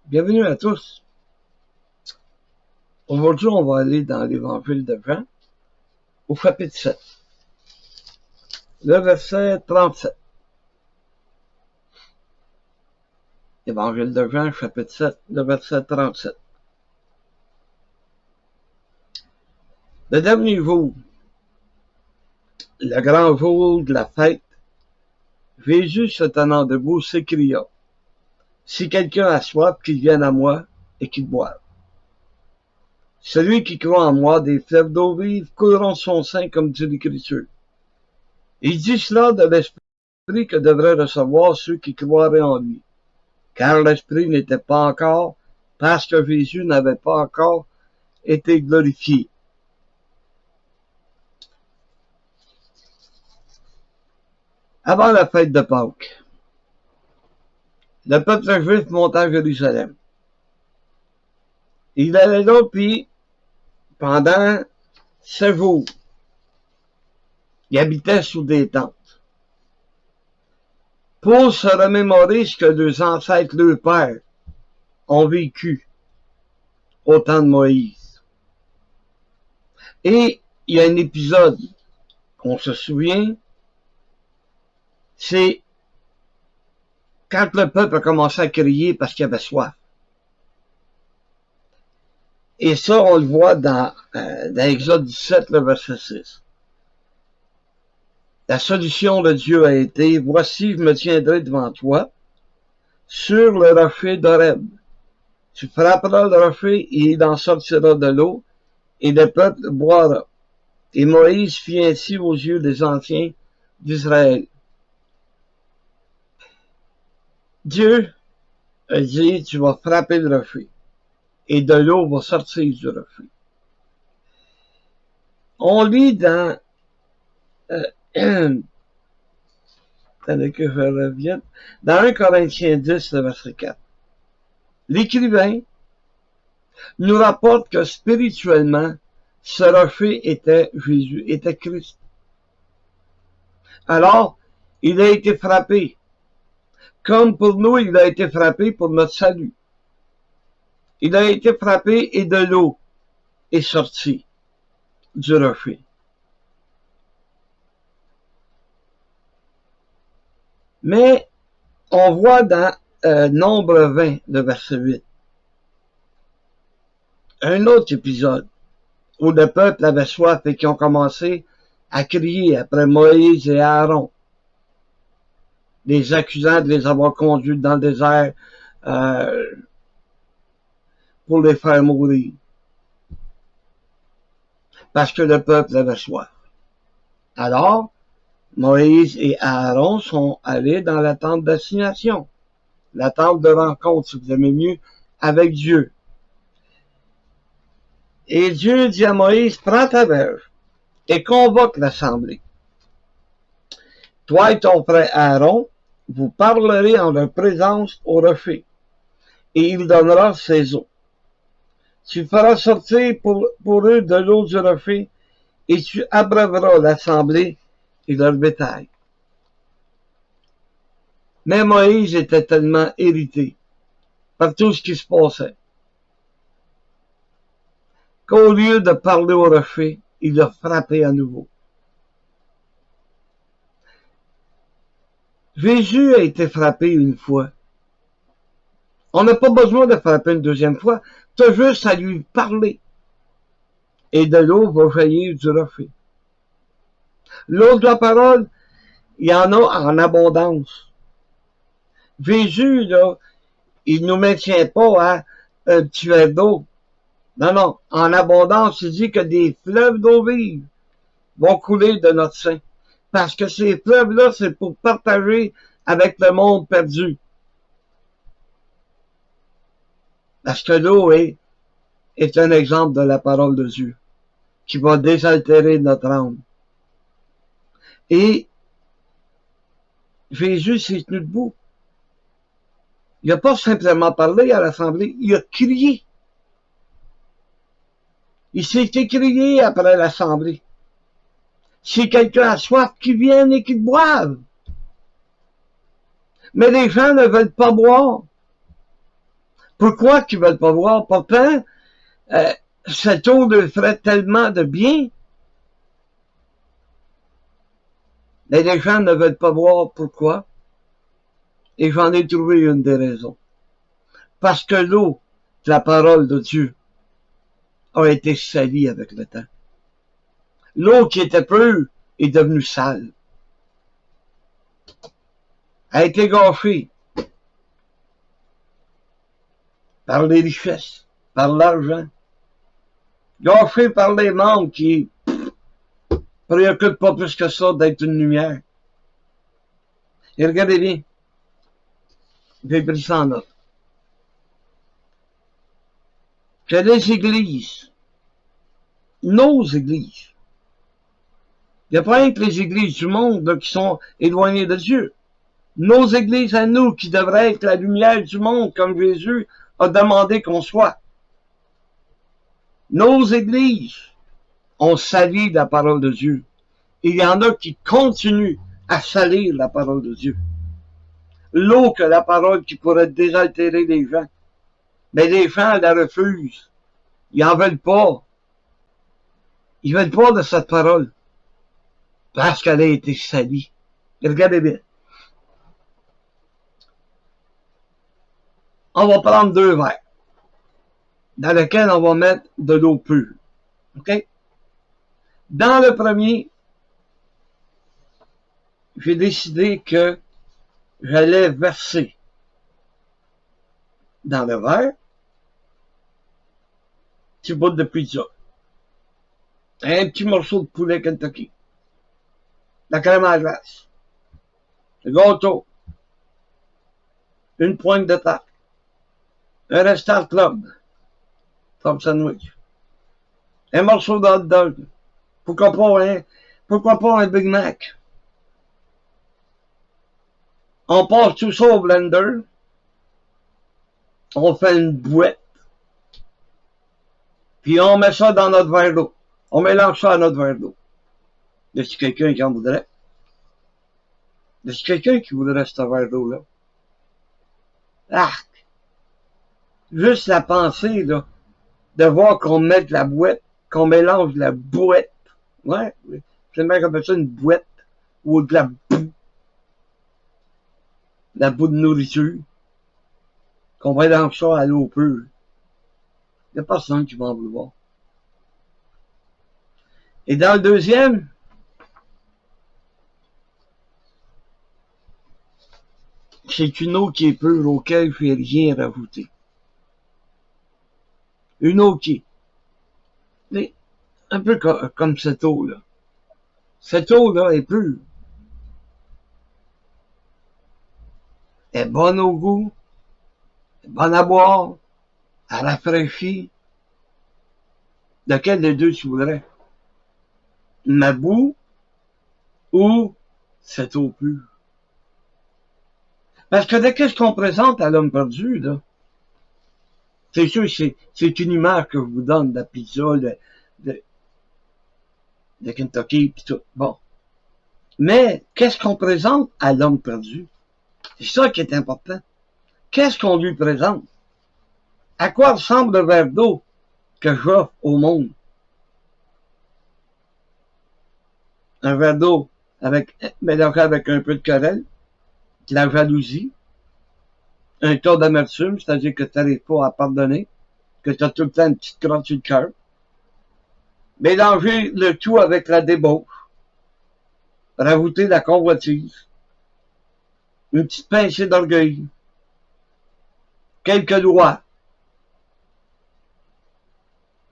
Bienvenue à tous. Aujourd'hui, on va aller dans l'Évangile de Jean, au chapitre 7, le verset 37. Évangile de Jean, chapitre 7, le verset 37. Le dernier jour, le grand jour de la fête, Jésus se tenant debout s'écria, « Si quelqu'un a soif, qu'il vienne à moi et qu'il boive. Celui qui croit en moi, des fleuves d'eau vive couleront de son sein, comme dit l'Écriture. » Il dit cela de l'Esprit que devraient recevoir ceux qui croiraient en lui, car l'Esprit n'était pas encore, parce que Jésus n'avait pas encore été glorifié. Avant la fête de Pâques, le peuple juif monta à Jérusalem. Il allait là, puis pendant 7 jours, il habitait sous des tentes pour se remémorer ce que leurs ancêtres, leurs pères, ont vécu au temps de Moïse. Et il y a un épisode qu'on se souvient, c'est quand le peuple a commencé à crier parce qu'il avait soif. Et ça, on le voit dans Exode 17, le verset 6. La solution de Dieu a été, « Voici, je me tiendrai devant toi sur le rocher d'Horeb. Tu frapperas le rocher et il en sortira de l'eau, et le peuple boira. » Et Moïse fit ainsi aux yeux des anciens d'Israël. Dieu a dit, tu vas frapper le rocher, et de l'eau va sortir du rocher. On lit dans attendez que je revienne, dans 1 Corinthiens 10, le verset 4. L'écrivain nous rapporte que spirituellement, ce rocher était Jésus, était Christ. Alors, il a été frappé. Comme pour nous, il a été frappé pour notre salut. Il a été frappé et de l'eau est sortie du rocher. Mais on voit dans Nombre 20, le verset 8, un autre épisode où le peuple avait soif et qui ont commencé à crier après Moïse et Aaron, les accusant de les avoir conduits dans le désert pour les faire mourir, parce que le peuple avait soif. Alors, Moïse et Aaron sont allés dans la tente d'assignation, la tente de rencontre, si vous aimez mieux, avec Dieu. Et Dieu dit à Moïse, prends ta verge et convoque l'assemblée. Toi et ton frère Aaron, vous parlerez en leur présence au rocher, et il donnera ses eaux. Tu feras sortir pour eux de l'eau du rocher, et tu abreuveras l'assemblée et leur bétail. Mais Moïse était tellement irrité par tout ce qui se passait, qu'au lieu de parler au rocher, il l'a frappé à nouveau. Jésus a été frappé une fois. On n'a pas besoin de frapper une deuxième fois. Tu as juste à lui parler. Et de l'eau va jaillir du rocher. L'eau de la parole, il y en a en abondance. Jésus, là, il ne nous maintient pas à un petit verre d'eau. Non, non. En abondance, il dit que des fleuves d'eau vive vont couler de notre sein. Parce que ces fleuves-là, c'est pour partager avec le monde perdu. Parce que l'eau est un exemple de la parole de Dieu, qui va désaltérer notre âme. Et Jésus s'est tenu debout. Il n'a pas simplement parlé à l'assemblée, il a crié. Il s'est écrié après l'assemblée. Si quelqu'un a soif, qu'il vienne et qu'il boive. Mais les gens ne veulent pas boire. Pourquoi qu'ils veulent pas boire? Pourtant, cette eau leur ferait tellement de bien. Mais les gens ne veulent pas boire. Pourquoi? Et j'en ai trouvé une des raisons. Parce que l'eau, la parole de Dieu, a été salie avec le temps. L'eau qui était pure est devenue sale. A été gâchée par les richesses, par l'argent, gâchée par les membres qui préoccupent pas plus que ça d'être une lumière. Et regardez bien, j'ai pris ça en note. Que les églises, nos églises, il n'y a pas rien que les églises du monde là, qui sont éloignées de Dieu. Nos églises à nous, qui devraient être la lumière du monde, comme Jésus a demandé qu'on soit. Nos églises ont sali la parole de Dieu. Il y en a qui continuent à salir la parole de Dieu. L'eau que la parole qui pourrait désaltérer les gens. Mais les gens la refusent. Ils en veulent pas. Ils veulent pas de cette parole. Parce qu'elle a été salie. Et regardez bien. On va prendre 2 verres. Dans lesquels on va mettre de l'eau pure. OK? Dans le premier, j'ai décidé que j'allais verser dans le verre un petit bout de pizza, un petit morceau de poulet Kentucky, la crème à glace, le gâteau, une pointe de tarte, un restant club sandwich, un morceau de hot dog, pourquoi pas un Big Mac. On passe tout ça au blender, on fait une bouette, puis on met ça dans notre verre d'eau. On mélange ça à notre verre d'eau. Y a-t-il quelqu'un qui en voudrait? Y a-t-il quelqu'un qui voudrait ce verre d'eau-là? Arc! Juste la pensée, là, de voir qu'on mette la bouette, qu'on mélange la bouette. Ouais, j'aime bien qu'on appelle ça une bouette, ou de la boue. La boue de nourriture. Qu'on mélange ça à l'eau pure. Y a personne qui va en vouloir. Et dans le deuxième, c'est une eau qui est pure, auquel je n'ai rien rajouté. Une eau qui est un peu comme cette eau-là. Cette eau-là est pure. Elle est bonne au goût, elle est bonne à boire, elle rafraîchit. Lequel des deux tu voudrais? Ma boue ou cette eau pure? Parce que de qu'est-ce qu'on présente à l'homme perdu, là? C'est sûr, c'est une image que je vous donne de la pizza, de Kentucky, pis tout. Bon. Mais, qu'est-ce qu'on présente à l'homme perdu? C'est ça qui est important. Qu'est-ce qu'on lui présente? À quoi ressemble le verre d'eau que j'offre au monde? Un verre d'eau mélangé avec un peu de querelle, de la jalousie, un tas d'amertume, c'est-à-dire que tu n'arrives pas à pardonner, que tu as tout le temps une petite crotte sur le cœur. Mélanger le tout avec la débauche, rajouter la convoitise, une petite pincée d'orgueil, quelques lois,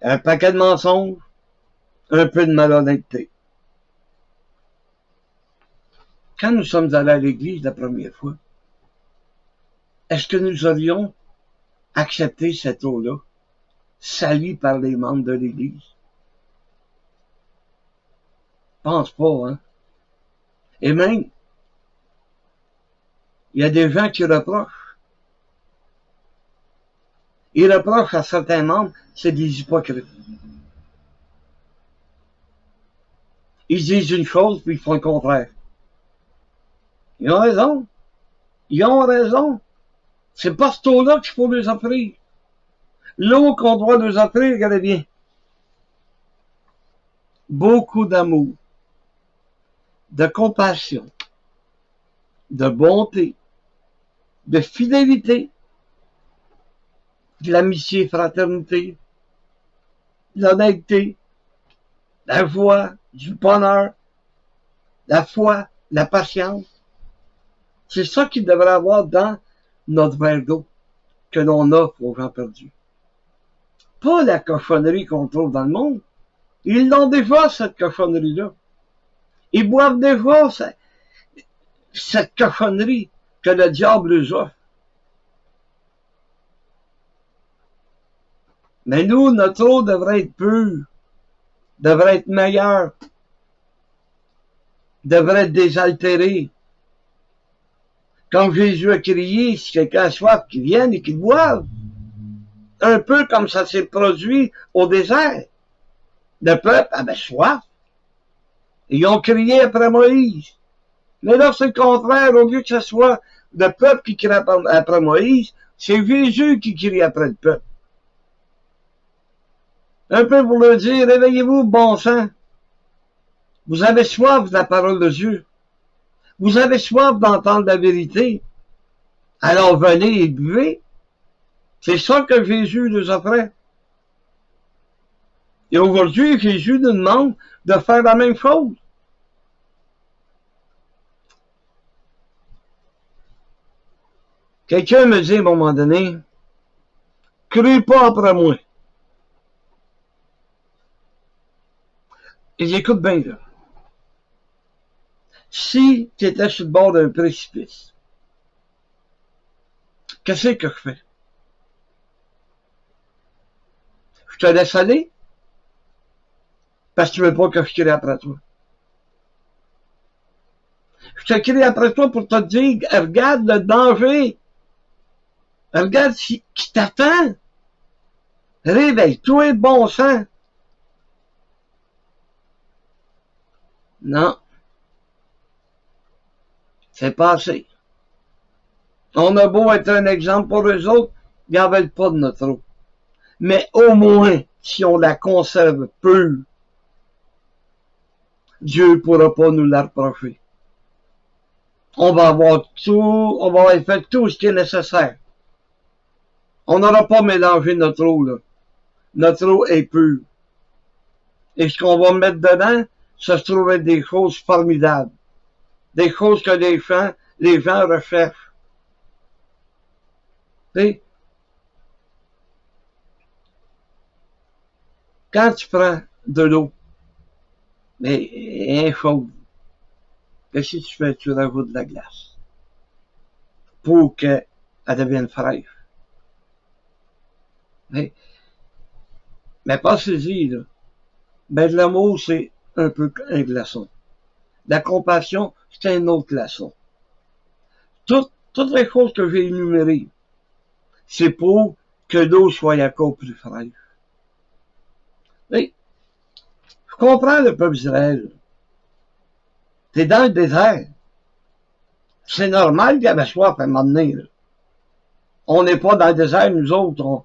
un paquet de mensonges, un peu de malhonnêteté. Quand nous sommes allés à l'église la première fois, est-ce que nous aurions accepté cette eau-là, salie par les membres de l'église? Pense pas, hein? Et même, il y a des gens qui reprochent. Ils reprochent à certains membres, c'est des hypocrites. Ils disent une chose, puis ils font le contraire. Ils ont raison. Ils ont raison. C'est pas cette eau-là qu'il faut nous offrir. L'eau qu'on doit nous offrir, regardez bien. Beaucoup d'amour, de compassion, de bonté, de fidélité, de l'amitié, fraternité, de l'honnêteté, la joie, du bonheur, la foi, la patience. C'est ça qu'il devrait avoir dans notre verre d'eau que l'on offre aux gens perdus. Pas la cochonnerie qu'on trouve dans le monde. Ils l'ont déjà, cette cochonnerie-là. Ils boivent déjà cette cochonnerie que le diable les offre. Mais nous, notre eau devrait être pure, devrait être meilleure, devrait être désaltérée. Comme Jésus a crié, si quelqu'un a soif, qu'il vienne et qu'il boive. Un peu comme ça s'est produit au désert. Le peuple avait soif. Ils ont crié après Moïse. Mais là, c'est le contraire. Au lieu que ce soit le peuple qui crie après Moïse, c'est Jésus qui crie après le peuple. Un peu pour leur dire, réveillez-vous, bon sang. Vous avez soif de la parole de Dieu. Vous avez soif d'entendre la vérité. Alors venez et buvez. C'est ça que Jésus nous offrait. Et aujourd'hui, Jésus nous demande de faire la même chose. Quelqu'un me dit à un moment donné, crée pas après moi. Et j'écoute bien là. Si tu étais sur le bord d'un précipice, qu'est-ce que je fais? Je te laisse aller? Parce que tu veux pas que je crie après toi. Je te crie après toi pour te dire, regarde le danger. Regarde qui t'attend. Réveille-toi, bon sang. Non. C'est pas assez. On a beau être un exemple pour eux autres, ils n'en veulent pas de notre eau. Mais au moins, si on la conserve pure, Dieu ne pourra pas nous la reprocher. On va avoir tout, on va avoir fait tout ce qui est nécessaire. On n'aura pas mélangé notre eau, là. Notre eau est pure. Et ce qu'on va mettre dedans, ça se trouve être des choses formidables. Des choses que les gens recherchent. T'sais, quand tu prends de l'eau, mais chaude, qu'est-ce que tu fais? Tu rajoutes de la glace pour qu'elle devienne fraîche. Mais pensez-y, là. Ben, de l'amour, c'est un peu un glaçon. La compassion, c'est un autre glaçon. Toutes les choses que j'ai énumérées, c'est pour que l'eau soit encore plus fraîche. Mais, je comprends le peuple d'Israël. T'es dans le désert. C'est normal qu'il y avait soif à un moment donné, là. On n'est pas dans le désert, nous autres.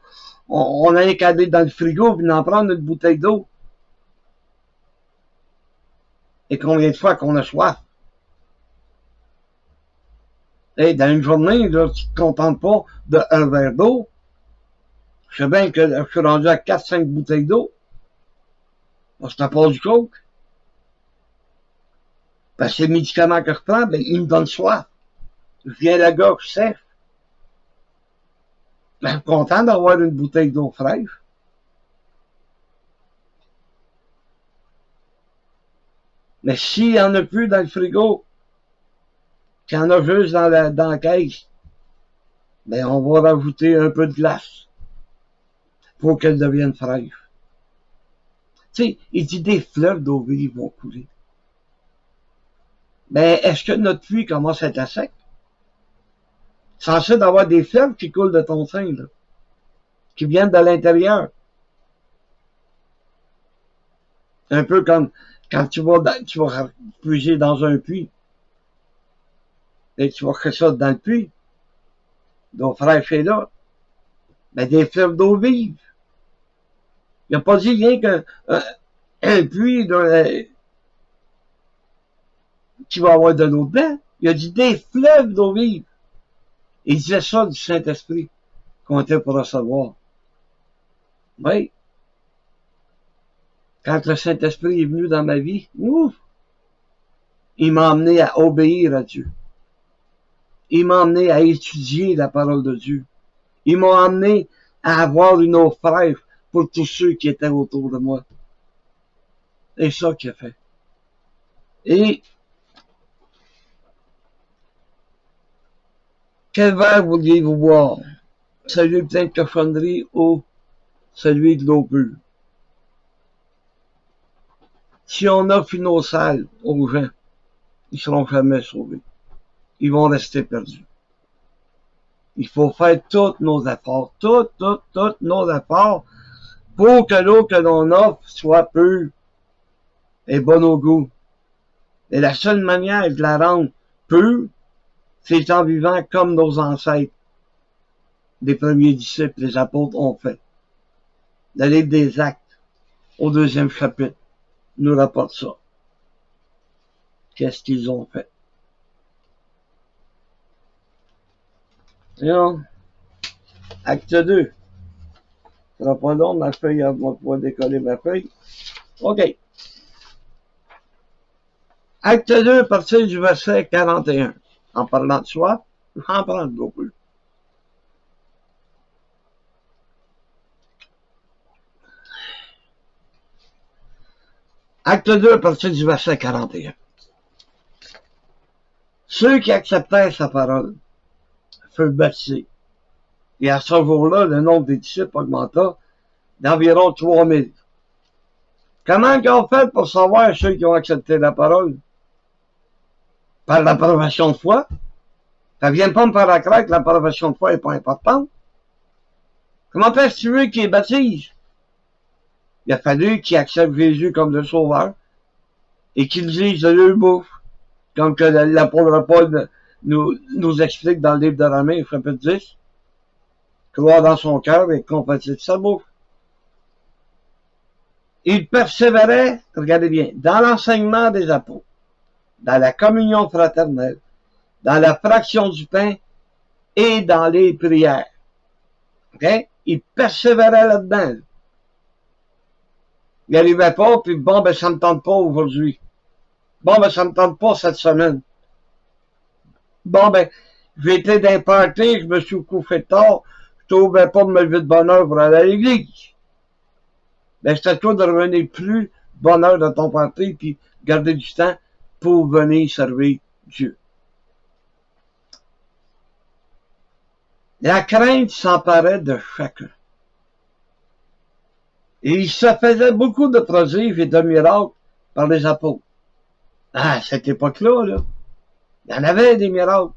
On a qu'à aller dans le frigo et en prendre une bouteille d'eau. Et combien de fois qu'on a soif? Et dans une journée, là, tu te contentes pas d'un verre d'eau. Je sais bien que je suis rendu à 4-5 bouteilles d'eau. Je te passe du coke. Parce que les médicaments que je prends, ben, ils me donnent soif. Je viens la gorge sèche. Ben, je suis content d'avoir une bouteille d'eau fraîche. Mais s'il n'y en a plus dans le frigo, qu'il y en a juste dans la caisse, ben, on va rajouter un peu de glace pour qu'elle devienne fraîche. Tu sais, il dit des fleuves d'eau vive vont couler. Ben, est-ce que notre puits commence à être à sec? Censé d'avoir des fleuves qui coulent de ton sein, là, qui viennent de l'intérieur. Un peu comme quand tu vas puiser dans un puits. Et tu vas créer ça dans le puits. Nos frères chez là. Ben, des fleuves d'eau vive. Il n'a pas dit rien qu'un puits qui va avoir de l'eau dedans. Il a dit des fleuves d'eau vive. Il disait ça du Saint-Esprit qu'on était pour recevoir. Oui. Quand le Saint-Esprit est venu dans ma vie, ouf, il m'a amené à obéir à Dieu. Il m'a amené à étudier la parole de Dieu. Il m'a amené à avoir une eau fraîche pour tous ceux qui étaient autour de moi. C'est ça qu'il a fait. Et quel verre vouliez-vous boire? Celui plein de cochonnerie ou celui de l'eau pure? Si on offre une eau sale aux gens, ils ne seront jamais sauvés. Ils vont rester perdus. Il faut faire tous nos efforts, tous nos efforts pour que l'eau que l'on offre soit pure et bonne au goût. Et la seule manière de la rendre pure, c'est en vivant comme nos ancêtres, les premiers disciples, les apôtres ont fait. Le livre des Actes, au 2e chapitre, nous rapporte ça. Qu'est-ce qu'ils ont fait? Non. Acte 2. Ça sera pas long, ma feuille, elle va pouvoir décoller ma feuille. OK. Acte 2, à partir du verset 41. En parlant de soi, j'en parle beaucoup. Acte 2, à partir du verset 41. Ceux qui acceptèrent sa parole furent baptisés. Et à ce jour-là, le nombre des disciples augmenta d'environ 3000. Comment ils ont fait pour savoir ceux qui ont accepté la parole? Par l'approbation de foi. Ça vient pas me faire la croire que l'approbation de foi n'est pas importante. Comment est-ce que tu veux qu'ils baptisent? Il a fallu qu'ils acceptent Jésus comme le Sauveur et qu'ils disent de leur bouche, comme que l'apôtre Paul nous explique dans le livre de Romains, chapitre 10, croire dans son cœur et confesser de sa bouche. Il persévérait, regardez bien, dans l'enseignement des apôtres, dans la communion fraternelle, dans la fraction du pain et dans les prières. Okay? Il persévérait là-dedans. Il n'arrivait pas, puis bon, ben, ça me tente pas aujourd'hui. Bon, ben, ça me tente pas cette semaine. Bon, ben, j'ai été d'un party, je me suis couché tard, je trouvais pas de me lever de bonne heure pour aller à l'église. Ben, c'est à toi de revenir plus bonne heure dans ton party, puis garder du temps pour venir servir Dieu. La crainte s'emparait de chacun. Et il se faisait beaucoup de prodiges et de miracles par les apôtres. À cette époque-là, là, il y en avait des miracles.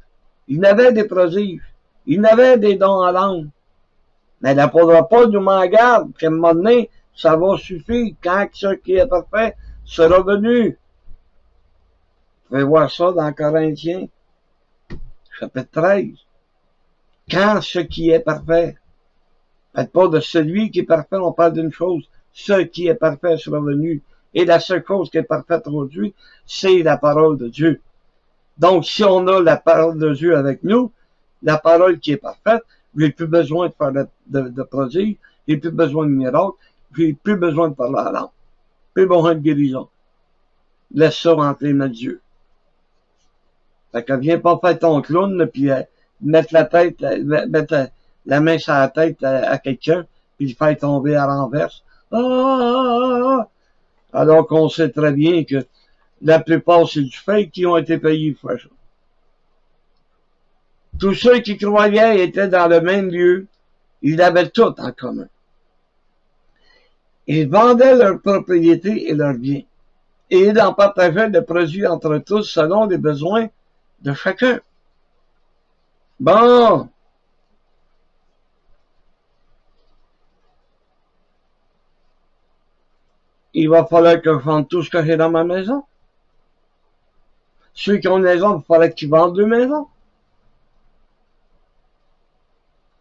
Il y en avait des prodiges. Il y en avait des dons à l'âme. Mais l'apôtre Paul nous m'en garde qu'à un moment donné, ça va suffire quand ce qui est parfait sera venu. Vous pouvez voir ça dans Corinthiens, chapitre 13. Quand ce qui est parfait. Faites pas de celui qui est parfait, on parle d'une chose. Ce qui est parfait sera venu. Et la seule chose qui est parfaite aujourd'hui, c'est la parole de Dieu. Donc, si on a la parole de Dieu avec nous, la parole qui est parfaite, j'ai plus besoin de faire de prodiges, j'ai plus besoin de miracles, j'ai plus besoin de parler à la langue. Plus besoin de guérison. Laisse ça rentrer dans Dieu. Fait que viens pas faire ton clown, puis mettre la main sur la tête à quelqu'un, puis le faire tomber à l'envers. Alors qu'on sait très bien que la plupart, c'est du fake qui ont été payés pour faire ça. Tous ceux qui croyaient étaient dans le même lieu, ils avaient tout en commun. Ils vendaient leurs propriétés et leurs biens, et ils en partageaient le produit entre tous selon les besoins de chacun. Bon. Il va falloir que je vende tout ce que j'ai dans ma maison. Ceux qui ont une maison, il va falloir qu'ils vendent leur maison.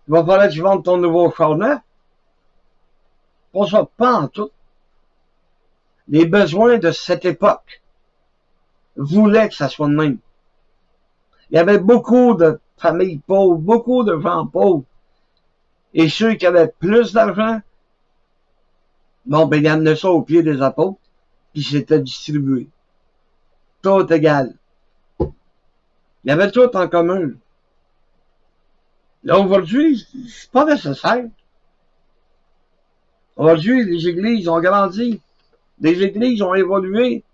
Il va falloir que tu vendes ton nouveau char neuf. Pas ça, pas en tout. Les besoins de cette époque voulaient que ça soit de même. Il y avait beaucoup de familles pauvres, beaucoup de gens pauvres. Et ceux qui avaient plus d'argent, bon, ben, ils amenaient ça au pied des apôtres, puis c'était distribué. Tout égal. Il y avait tout en commun. Là, aujourd'hui, c'est pas nécessaire. Aujourd'hui, les églises ont grandi. Les églises ont évolué.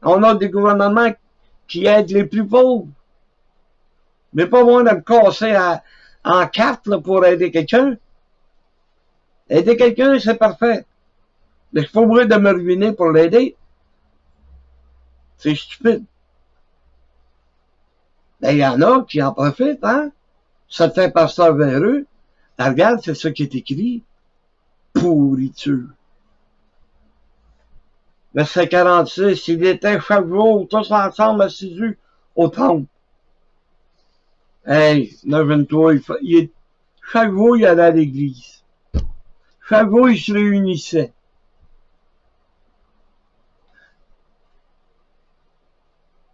On a des gouvernements qui aident les plus pauvres. Mais pas besoin de me casser en carte là, pour aider quelqu'un. Aider quelqu'un, c'est parfait. Mais je suis pas obligé de me ruiner pour l'aider. C'est stupide. Ben, il y en a qui en profitent, hein. Certains pasteurs véreux. Ben, regarde, c'est ça qui est écrit. Pourriture. Verset 46, il était chaque jour, tous ensemble assidus au temple. Hey, imagine-toi, chaque jour, il allait à l'église. Chaque jour, il se réunissait.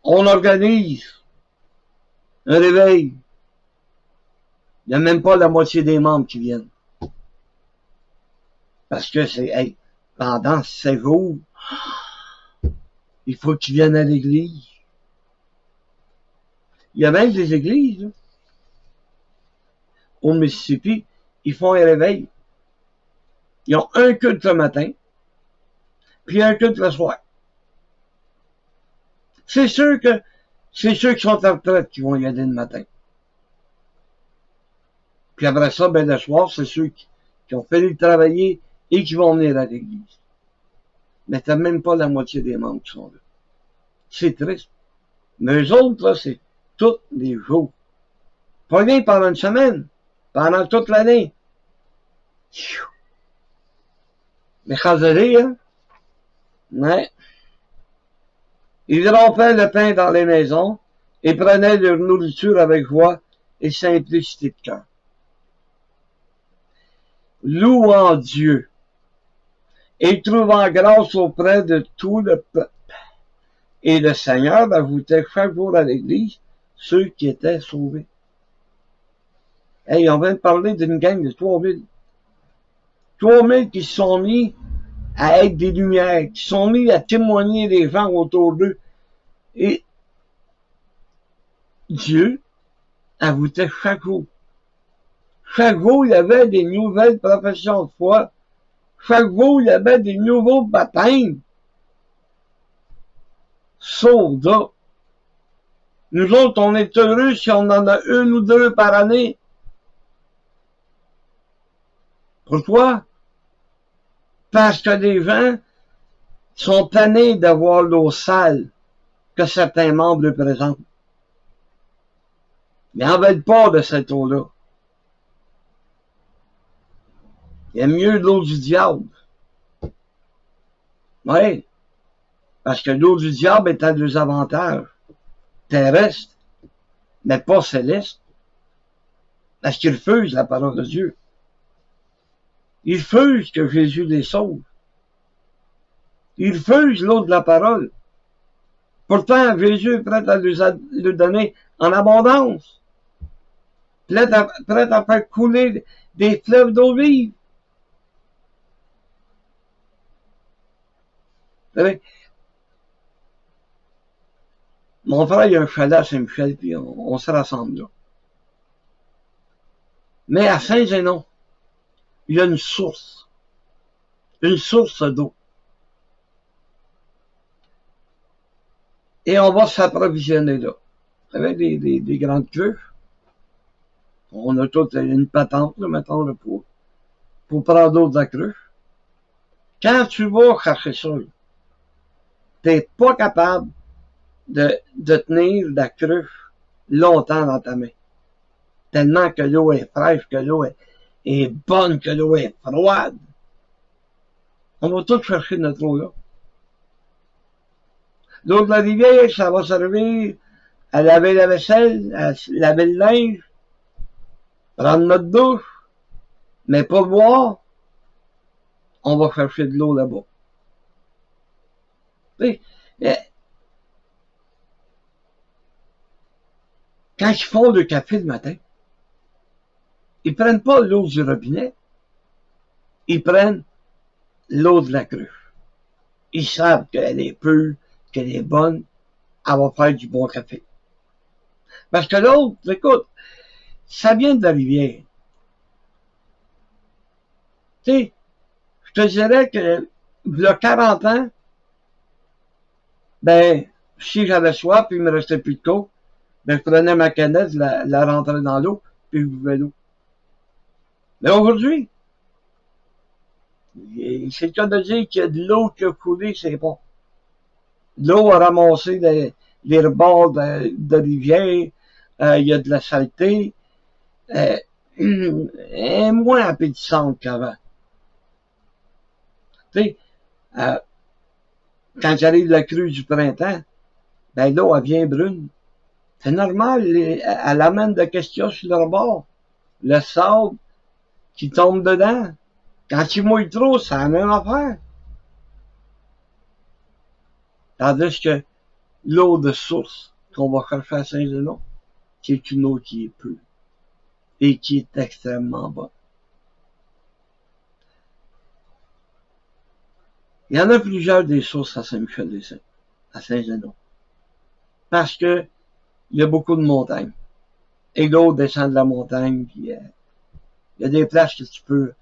On organise un réveil. Il n'y a même pas la moitié des membres qui viennent. Parce que c'est, hey, pendant 7 jours, il faut qu'ils viennent à l'église. Il y a même des églises, là, au Mississippi, ils font un réveil. Ils ont un culte le matin, puis un culte le soir. C'est sûr que c'est ceux qui sont en retraite qui vont y aller le matin. Puis après ça, ben le soir, c'est ceux qui ont fallu travailler et qui vont venir à l'église. Mais t'as même pas la moitié des membres qui sont là. C'est triste. Mais eux autres, là, c'est tous les jours. Pas rien pendant une semaine. Pendant toute l'année. Mais chazalé, hein? Ouais. Ils rompaient le pain dans les maisons et prenaient leur nourriture avec joie et simplicité de cœur. Louant Dieu et trouvant grâce auprès de tout le peuple. Et le Seigneur ajoutait chaque jour à l'Église ceux qui étaient sauvés. Hey, on vient de parler d'une gang de 3000. 3000 qui se sont mis à être des lumières, qui sont mis à témoigner des gens autour d'eux. Et Dieu ajoutait chaque jour. Chaque jour, il y avait des nouvelles professions de foi. Chaque jour, il y avait des nouveaux baptêmes. Soldats. Nous autres, on est heureux si on en a une ou deux par année. Pourquoi? Parce que les gens sont tannés d'avoir l'eau sale que certains membres représentent. Ils n'en veulent pas de cette eau-là. Il y a mieux l'eau du diable. Oui. Parce que l'eau du diable est à deux avantages. Terrestre, mais pas céleste. Parce qu'il refuse la parole de Dieu. Il refuse que Jésus les sauve. Il refuse l'eau de la parole. Pourtant, Jésus est prêt à le donner en abondance. Prêt à faire couler des fleuves d'eau vive. Vous savez, mon frère, il a un chalet à Saint-Michel, puis on se rassemble là. Mais à Saint-Zénon, il y a une source d'eau. Et on va s'approvisionner là. Avec des grandes cruches. On a toute une patente, là, mettons, là, pour prendre l'eau de la cruche. Quand tu vas chercher ça, t'es pas capable de tenir la cruche longtemps dans ta main. Tellement que l'eau est fraîche, que l'eau est bonne, que l'eau est froide. On va tout chercher notre eau là. L'eau de la rivière, ça va servir à laver la vaisselle, à laver le linge. prendre notre douche, mais pour boire, on va chercher de l'eau là-bas. Tu sais, quand ils font le café le matin, ils prennent pas l'eau du robinet, ils prennent l'eau de la cruche. Ils savent qu'elle est pure, qu'elle est bonne, elle va faire du bon café. Parce que l'autre, écoute, ça vient de la rivière. Tu sais, je te dirais que, il y a 40 ans, ben, si j'avais soif et il me restait plus de coke, ben, je prenais ma canette, la rentrais dans l'eau, puis je buvais l'eau. Mais aujourd'hui, c'est le cas de dire qu'il y a de l'eau qui a coulé, c'est bon. L'eau a ramassé les rebords de rivière, il y a de la saleté, elle est moins appétissante qu'avant. Tu sais, quand j'arrive la crue du printemps, ben l'eau, elle vient brune. C'est normal, elle amène de questions sur le rebord. Le sable qui tombe dedans. Quand il mouille trop, c'est la même affaire. Tandis que l'eau de source qu'on va chercher à Saint-Zénon, c'est une eau qui est pure et qui est extrêmement bonne. Il y en a plusieurs des sources à Saint-Michel-des-Saints, à Saint-Zénon. Parce que il y a beaucoup de montagnes. Et l'eau descend de la montagne, puis il y a des places que tu peux...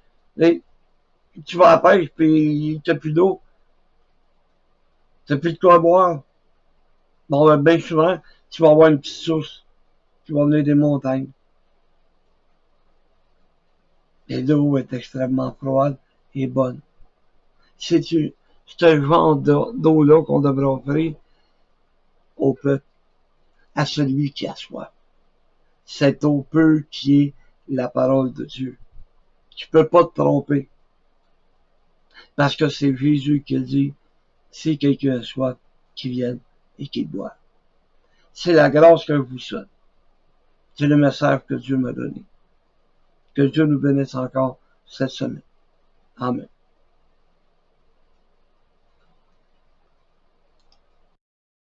Tu vas à la pêche, puis t'as plus d'eau. T'as plus de quoi boire. Bon, ben, bien souvent, tu vas avoir une petite source qui va venir des montagnes. Et l'eau est extrêmement froide et bonne. C'est ce genre d'eau-là qu'on devrait offrir au peuple, à celui qui a soif. Cette eau pure qui est la parole de Dieu. Tu peux pas te tromper. Parce que c'est Jésus qui dit, si quelqu'un a soif, qu'il vienne et qu'il boive. C'est la grâce que je vous souhaite. C'est le message que Dieu m'a donné. Que Dieu nous bénisse encore cette semaine. Amen.